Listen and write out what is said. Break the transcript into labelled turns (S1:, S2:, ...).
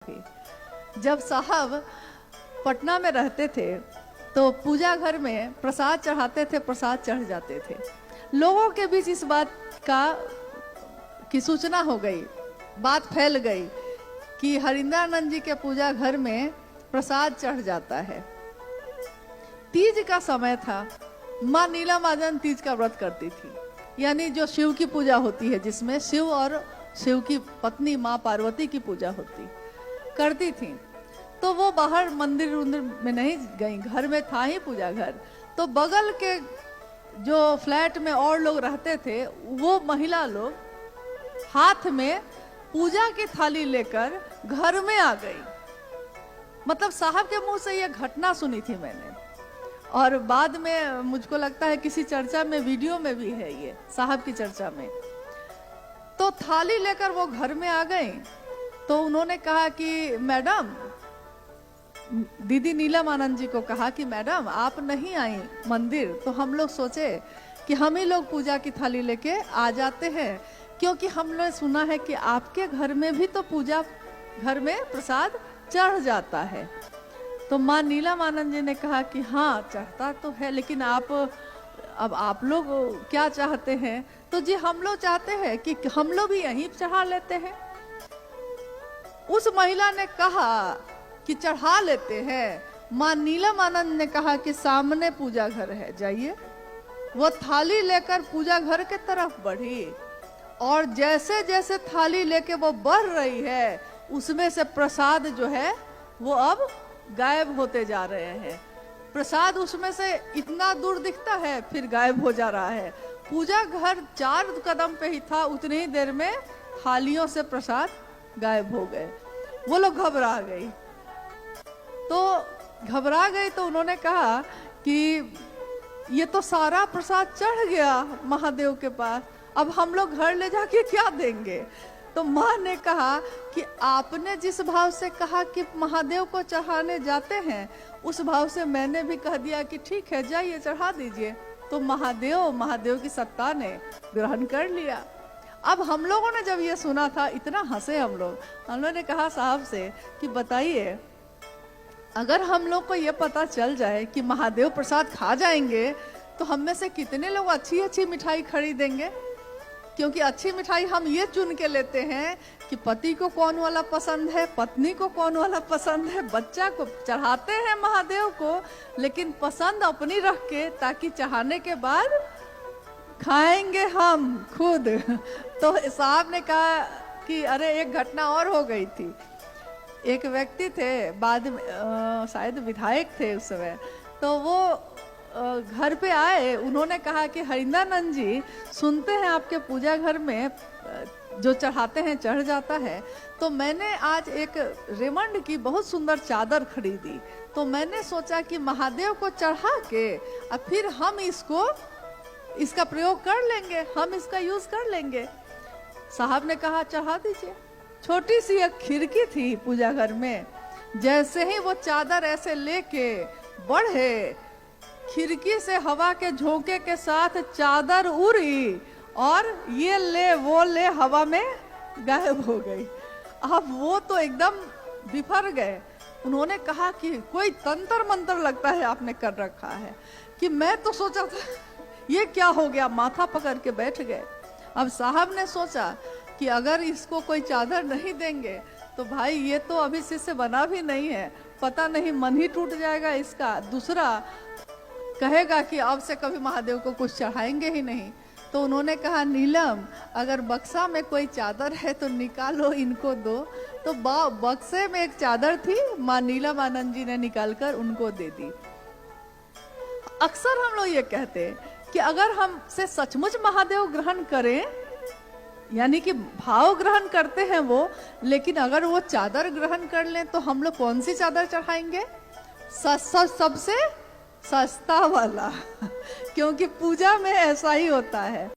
S1: जब साहब पटना में रहते थे तो पूजा घर में प्रसाद चढ़ाते थे, प्रसाद चढ़ जाते थे। लोगों के बीच इस बात की सूचना हो गई, बात फैल गई कि हरिंद्रानंद जी के पूजा घर में प्रसाद चढ़ जाता है। तीज का समय था, माँ नीला महाजन तीज का व्रत करती थी, यानी जो शिव की पूजा होती है, जिसमें शिव और शिव की पत्नी माँ पार्वती की पूजा करती थी। तो वो बाहर मंदिर में नहीं गई, घर में था ही पूजा घर। तो बगल के जो फ्लैट में और लोग रहते थे, वो महिला लोग हाथ में पूजा की थाली लेकर घर में आ गई। मतलब साहब के मुंह से ये घटना सुनी थी मैंने, और बाद में मुझको लगता है किसी चर्चा में, वीडियो में भी है ये, साहब की चर्चा में। तो थाली लेकर वो घर में आ गई। तो उन्होंने कहा कि मैडम, दीदी नीलम आनंद जी को कहा कि मैडम आप नहीं आई मंदिर, तो हम लोग सोचे कि हम ही लोग पूजा की थाली लेके आ जाते हैं, क्योंकि हमने सुना है कि आपके घर में भी तो पूजा घर में प्रसाद चढ़ जाता है। तो माँ नीलम आनंद जी ने कहा कि हाँ चढ़ता तो है, लेकिन अब आप लोग क्या चाहते हैं? तो जी हम लोग चाहते हैं कि हम लोग भी यहीं चढ़ा लेते हैं। उस महिला ने कहा कि चढ़ा लेते हैं। माँ नीलम आनंद ने कहा कि सामने पूजा घर है, जाइए। वो थाली लेकर पूजा घर के तरफ बढ़ी, और जैसे जैसे थाली लेके वो बढ़ रही है, उसमें से प्रसाद जो है वो अब गायब होते जा रहे हैं। प्रसाद उसमें से इतना दूर दिखता है, फिर गायब हो जा रहा है। पूजा घर 4 कदम पे ही था, उतनी ही देर में थालियों से प्रसाद गायब हो गए। वो लोग घबरा गई। तो उन्होंने कहा कि ये तो सारा प्रसाद चढ़ गया महादेव के पास, अब हम लोग घर ले जाके क्या देंगे? तो माँ ने कहा कि आपने जिस भाव से कहा कि महादेव को चढ़ाने जाते हैं, उस भाव से मैंने भी कह दिया कि ठीक है, जाइए चढ़ा दीजिए। तो महादेव की सत्ता ने ग्रहण कर लिया। अब हम लोगों ने जब ये सुना था, इतना हंसे हम लोगों ने कहा साहब से कि बताइए, अगर हम लोग को ये पता चल जाए कि महादेव प्रसाद खा जाएंगे, तो हम में से कितने लोग अच्छी अच्छी मिठाई खरीदेंगे? क्योंकि अच्छी मिठाई हम ये चुन के लेते हैं कि पति को कौन वाला पसंद है, पत्नी को कौन वाला पसंद है, बच्चा को चढ़ाते हैं महादेव को, लेकिन पसंद अपनी रख के, ताकि चढ़ाने के बाद खाएंगे हम खुद। तो साहब ने कहा कि अरे एक घटना और हो गई थी। एक व्यक्ति थे, बाद में शायद विधायक थे उस समय, तो वो घर पे आए। उन्होंने कहा कि हरिंद्रानंद जी, सुनते हैं आपके पूजा घर में जो चढ़ाते हैं चढ़ जाता है, तो मैंने आज एक रेमंड की बहुत सुंदर चादर खरीदी, तो मैंने सोचा कि महादेव को चढ़ा के और फिर हम इसका प्रयोग कर लेंगे, हम इसका यूज कर लेंगे। साहब ने कहा चढ़ा दीजिए। छोटी सी एक खिड़की थी पूजा घर में, जैसे ही वो चादर ऐसे लेके बढ़े, खिड़की से हवा के झोंके के साथ चादर उड़ी, और ये ले वो ले हवा में गायब हो गई। अब वो तो एकदम बिफर गए। उन्होंने कहा कि कोई तंत्र मंत्र लगता है आपने कर रखा है। कि मैं तो सोचा था ये क्या हो गया, माथा पकड़ के बैठ गए। अब साहब ने सोचा कि अगर इसको कोई चादर नहीं देंगे तो भाई ये तो अभी शिष्य बना भी नहीं है, पता नहीं मन ही टूट जाएगा इसका। दूसरा कहेगा कि अब से कभी महादेव को कुछ चढ़ाएंगे ही नहीं। तो उन्होंने कहा नीलम, अगर बक्सा में कोई चादर है तो निकालो, इनको दो। तो बक्से में एक चादर थी, माँ नीलम आनंद जी ने निकालकर उनको दे दी। अक्सर हम लोग ये कहते हैं कि अगर हमसे सचमुच महादेव ग्रहण करें, यानी कि भाव ग्रहण करते हैं वो, लेकिन अगर वो चादर ग्रहण कर लें तो हम लोग कौन सी चादर चढ़ाएंगे? सबसे सस्ता वाला। क्योंकि पूजा में ऐसा ही होता है।